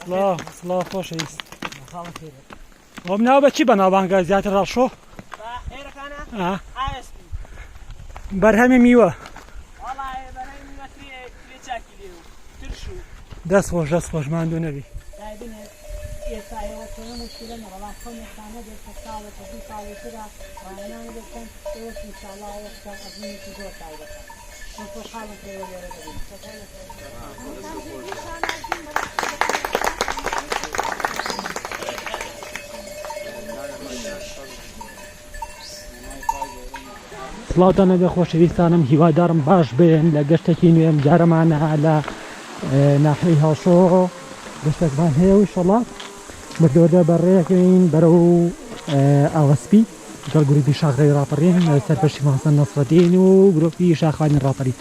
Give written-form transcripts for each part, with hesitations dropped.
سڵاو خۆشەویست ئەو ناو بە چی بەناوبانگە زیاتر ڕەڵشۆ بەرهەمی میوە دەست خۆش ماندوو نەبی سڵاوتان لەبێ خۆشەویستانم، هیوادارم باش بێن لە گەشتێکی نوێم جارەمانە لە ناحیەی هەڵشۆ گەشتێکمان هەیە و ئینشەڵڵا بەردەوەدا بەڕێەکەین بەرەو ئاوەسپی لەگەڵ گروپی شاخڕێی ڕاپەڕین سەرپەرشتی مەحەسەن نەسرەدین و گروپی شاخوانی ڕاپەڕین.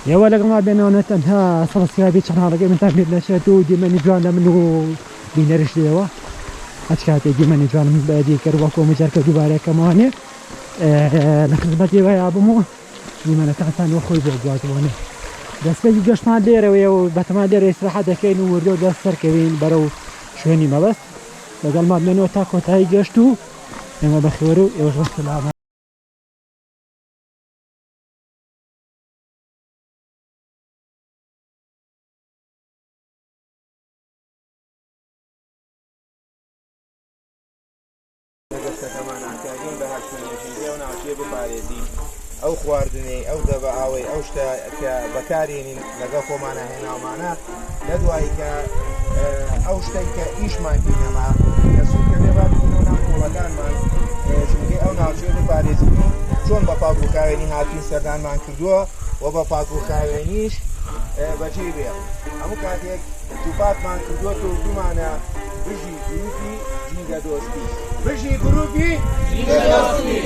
ئێوە لەگەڵما بێنەوە تەنها سەبسکرایبی چەناڵەکەی منتان پێ بنەشێت و دیمەنی جوان لە من و بینەرش لێەوە هەچ کاتێک دیمەنی جوانم بەدیکرد وەکو مجارکە دووبارەکەمانێ لە خزمەتی وەیا بمەوە دیمەنەکانتان وە خۆی بۆ گواتوانێ. دەستپێکی گەشتمان لێرەوەیە و بەتەمان لێرە ئیستراحەت دەکەین و وردۆ دەست سەرکەوین بەرەو شوێنی مەبەست. لەگەڵمان بێنەوە تا کۆتایی گەشت و ئێمە بەخێوەر و ئێوەش بەسەلامە. ئەو خواردنەی ئەو دەبە ئاوەی ئەو شتە کە بەکارێنین لەگەڵ خۆمانە هێناومانە لە دوایی کە ئەو شتێک کە ئیشمان بینەما کە سوکەێ بابینەوە ناو قوڵەکانمان چونکە ئەو ناوچێ بپارێزین چۆن بە پاک و کاوێنی هاتوین سەردانمان کردووە و بە پاک و کاوێنیش بەجێ بێ. هەموو کاتێک توپاتمان کردووە تومانە بژی گروپی جینگە دۆستی بژی گروپی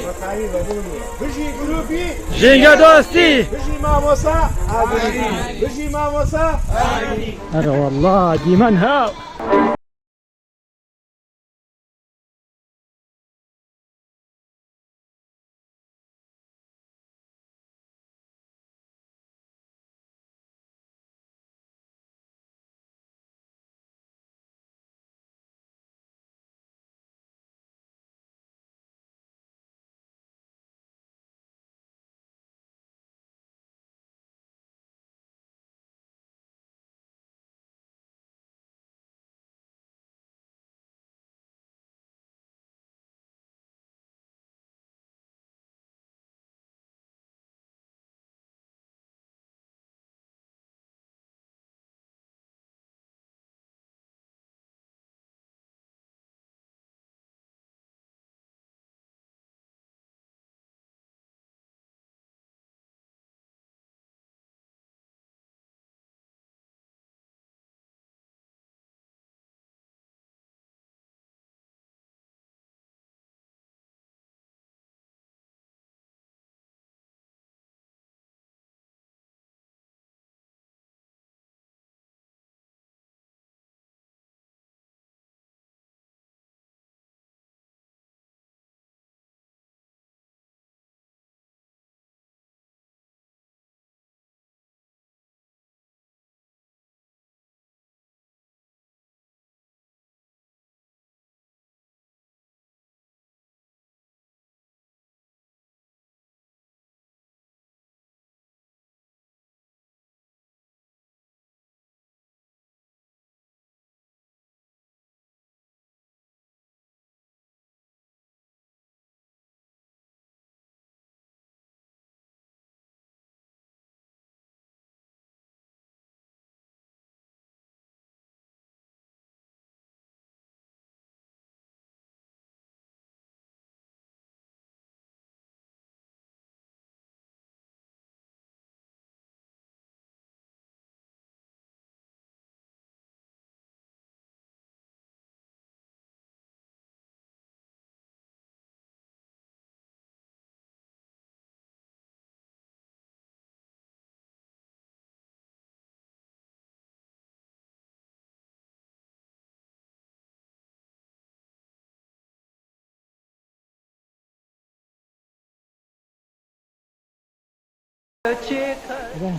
بەخاوی بەبوونی بژی گروپی ژینگە دۆستی بژی مامۆسا ئاگری بژی مامۆسا ئاگری. ئەرە وەڵڵا دیمەن هاو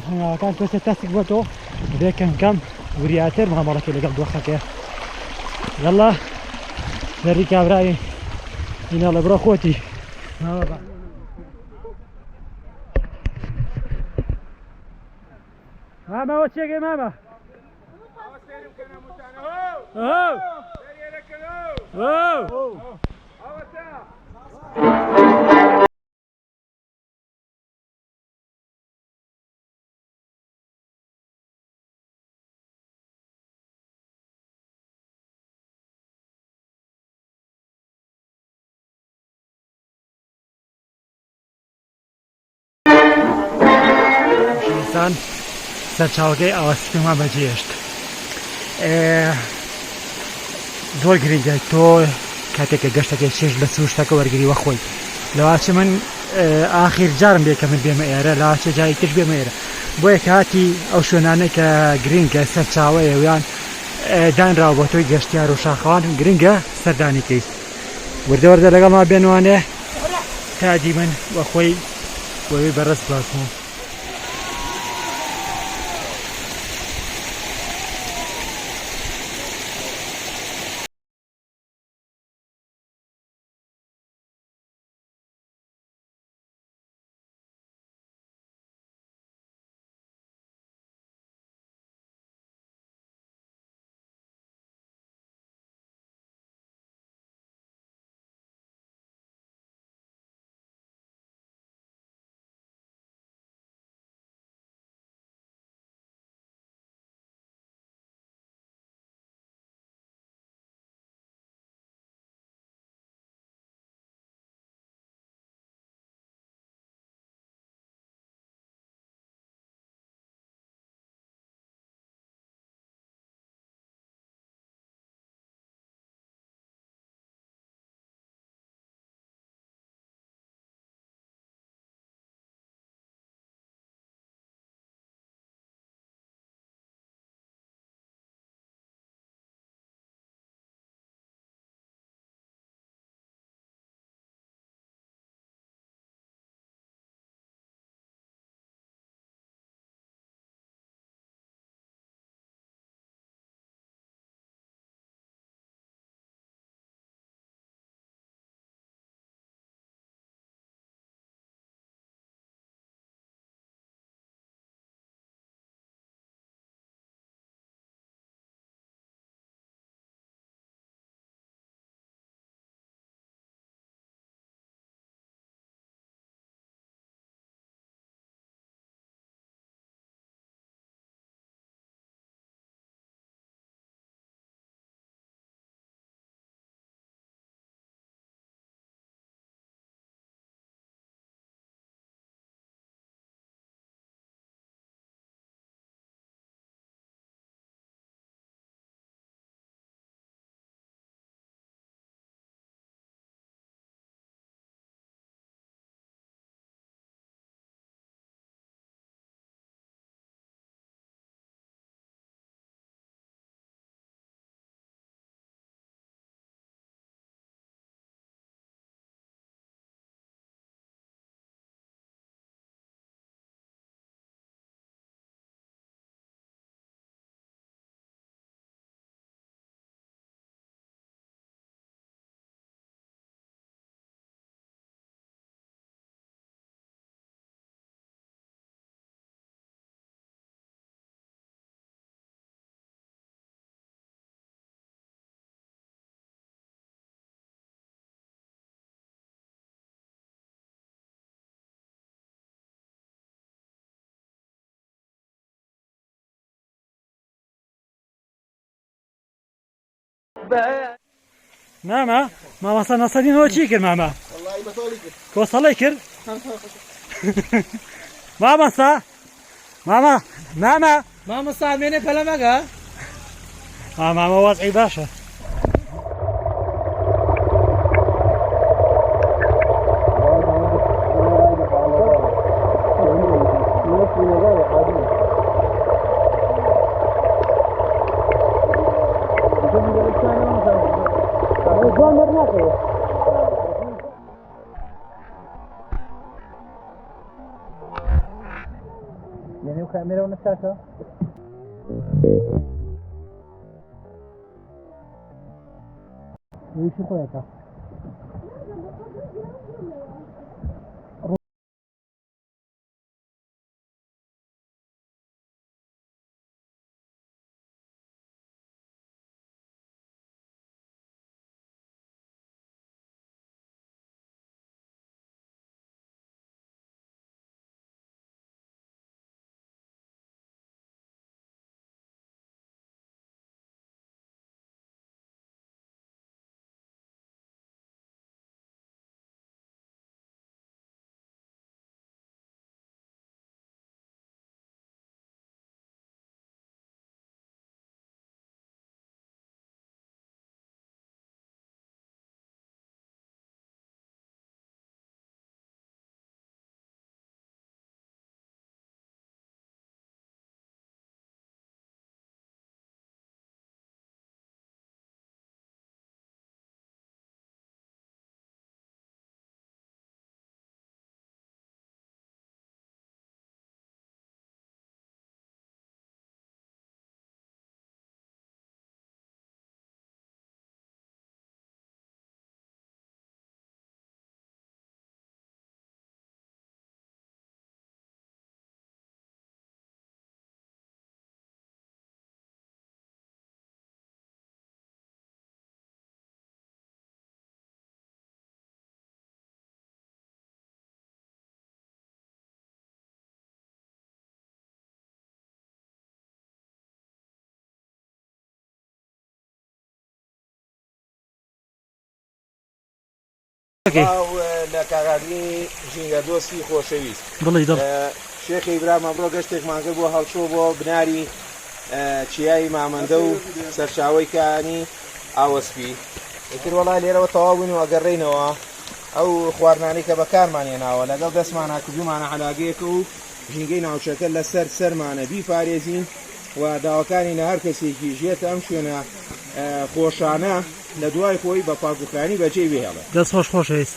هەنگاوەکان تۆسێ تەسێک بۆ تۆ بێ کەمکەم وریاتر مامەڵەکە لەگەڵ دۆخەکە یاڵا دەری کابرای هیناڵە بڕۆ خۆتی مامەوە چێگەی مامە سەرچاوەکەی ئاواسیمان بەجێشت زۆر گرنگە تۆ کاتێکە گەشتەکەی چێژ لە سروشتەکە وەرگریوە خۆی لەواچە من ئاخیر جارم بێ کە من بێمە ئێرە لاچە جایی تر بێمە ئێرە بۆیە کاتی ئەو شوێنانەی کە گرنگە سەرچاوەیە ویان دانراوە بۆ تۆی گەشتیار و شاخەوان گرنگە سەردانیکەی وردە لەگەڵ ما بێنوانێ تا دیمەن بە خۆی بۆی بەڕست باسمەوە ماما مامەستا نەسەدینەوە چی کرد ماما کۆسەڵی کرد مامەستا مامۆستا ئامێنێ پەلە مەگە مامە وەزعی باشە يعني وكاميرا ونساكا وش خويك لە کاغادی ژینگە دۆستی خۆشەویست ضلي ضل شێخی برام ئەمڕۆ گەشتێکمان کرد بۆ هەڵچۆ بۆ بناری چیایی مامەندە و سەرچاوەی کانی ئاوەسپی ئیتر وەڵای لێرەوە تەواو بووین و ئەگەڕێینەوە ئەو خواردنانەی کە بەکارمانهێناوە لەگەڵ دەستمانە کردومانە عەلاگەیەکە و ژینگەی ناوچەکە لەسەر سەرمانە بیپارێزین و داواکانی لە هەر کەسێکی ژێت ئەم شوێنە خۆشانە لە دوای خۆی بە پاکوخانی بەجێ بهێڵێ. دەست خۆش خۆشەویست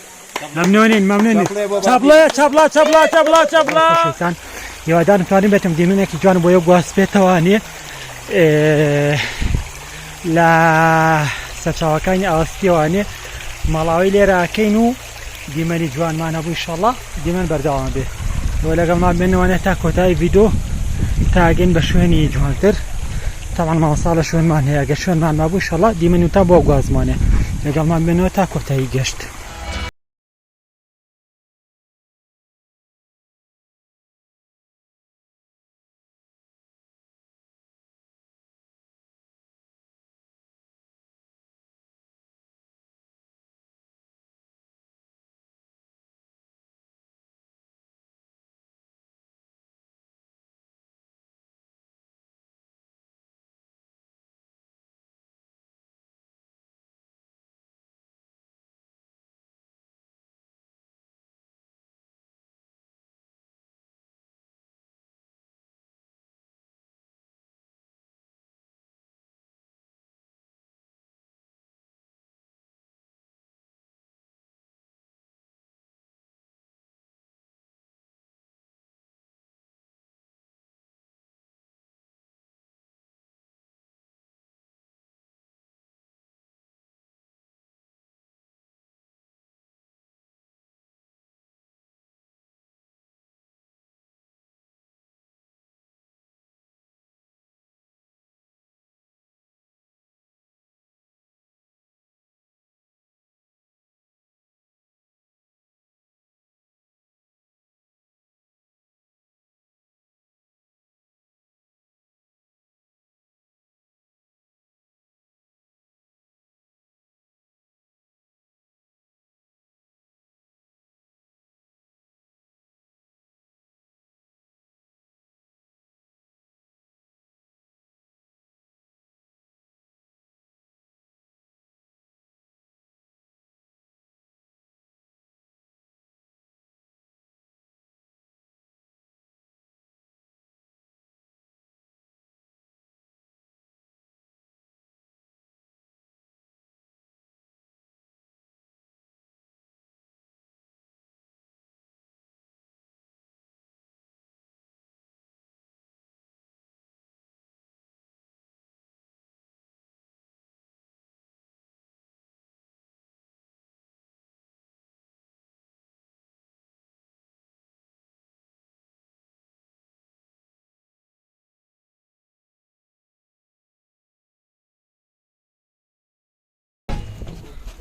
ممنونين ممنونين چاپڵێ چاپڵە چاپڵە چاپڵە چاپڵە خۆشەویستان هیوادارم توانین بێتم دیمەنێکی جوان بۆ یەک گواست بێتەوانێ لە سەرچاوەکانی ئاوەسپیەوانێ مەڵاوی لێرەکەین و دیمەنی جوانمان هەبوو ئینشەڵڵا دیمەن بەردەوام بێ بۆ لەگەڵمان بێنەوانێ تا کۆتایی ڤیدۆ تاگەین بە شوێنی جوانتر طبعا ماوەسا لە شوێنمان هەیە گە شوێنمان مابوو ئینشەڵڵا دیمەنی تا بۆ گوازمانێ لەگەڵمان بێنەوە تا کۆتایی گەشت.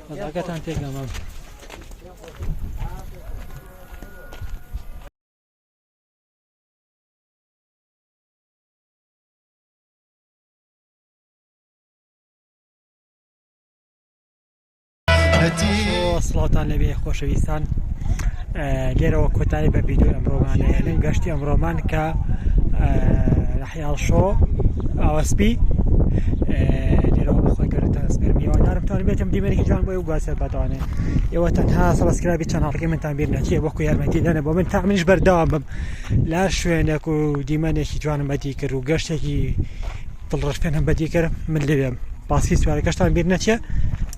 ڕزاکەتان تێکەمە سڵاتان لەبێ خۆشەویستان لێرەوە کۆتایی بە ڤیدیۆ ئەمڕۆمانەیەن گەشتی ئەمڕۆمان کە ڕەحیاڵ شۆ ئاوەسپی لێرەوە بەخۆی گەورەتان سپێرم هیوادارم توانم بێتم دیمەرێکی جوان بۆی و گواسێت بەتوانێت ئێوە تەنها سەبسکرایبی چەناڵەکەی منتان بیر نەچێ وەکو یارمەتی دەنە بۆ من تا منیش بەردەوام بم لا شوێنێک و دیمەنێکی جوانم بەدی کرد و گەشتێکی دڵڕەش پێنم بەدی کرد من لێوێم باسی سوارەکەشتان بیر نەچێ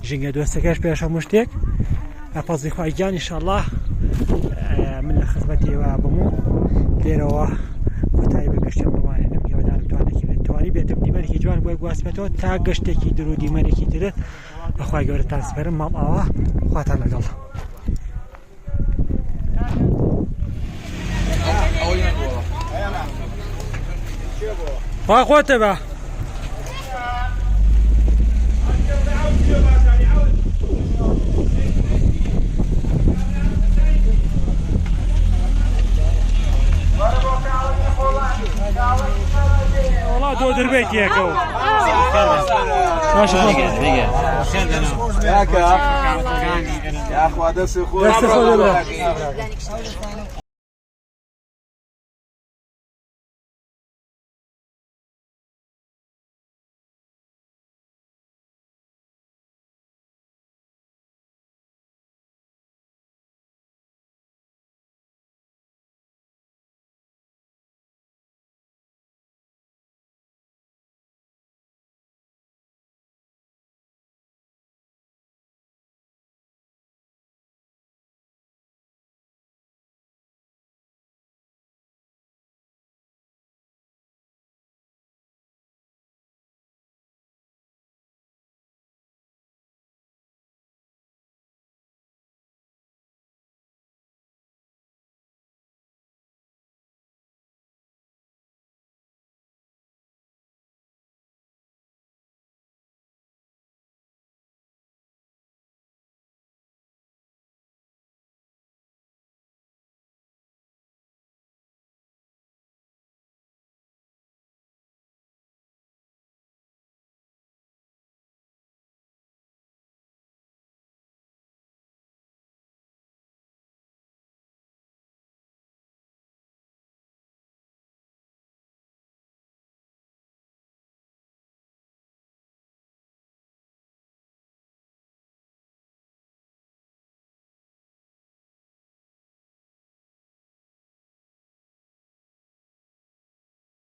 ژینگە دۆستەکەش پێش هەموو شتێک ئەپەزی خوای گیان ئینشاءڵڵا من لە خزمەتیەوە بم و لێرەوە کۆتایی بە گەشتی ئەمڕۆمانێنم هیوادارم توانی بێتم دیمەرێکی جوان بۆی گواسبێتەوە تا گەشتێکی در و دیمەرێکی ترت بەخوای گەورەتان سپێرم ماڵ ئاوا خواتان لەگەڵ خوا خۆتە بە والله دو دربيت ياكو ماشي يا اخوة دس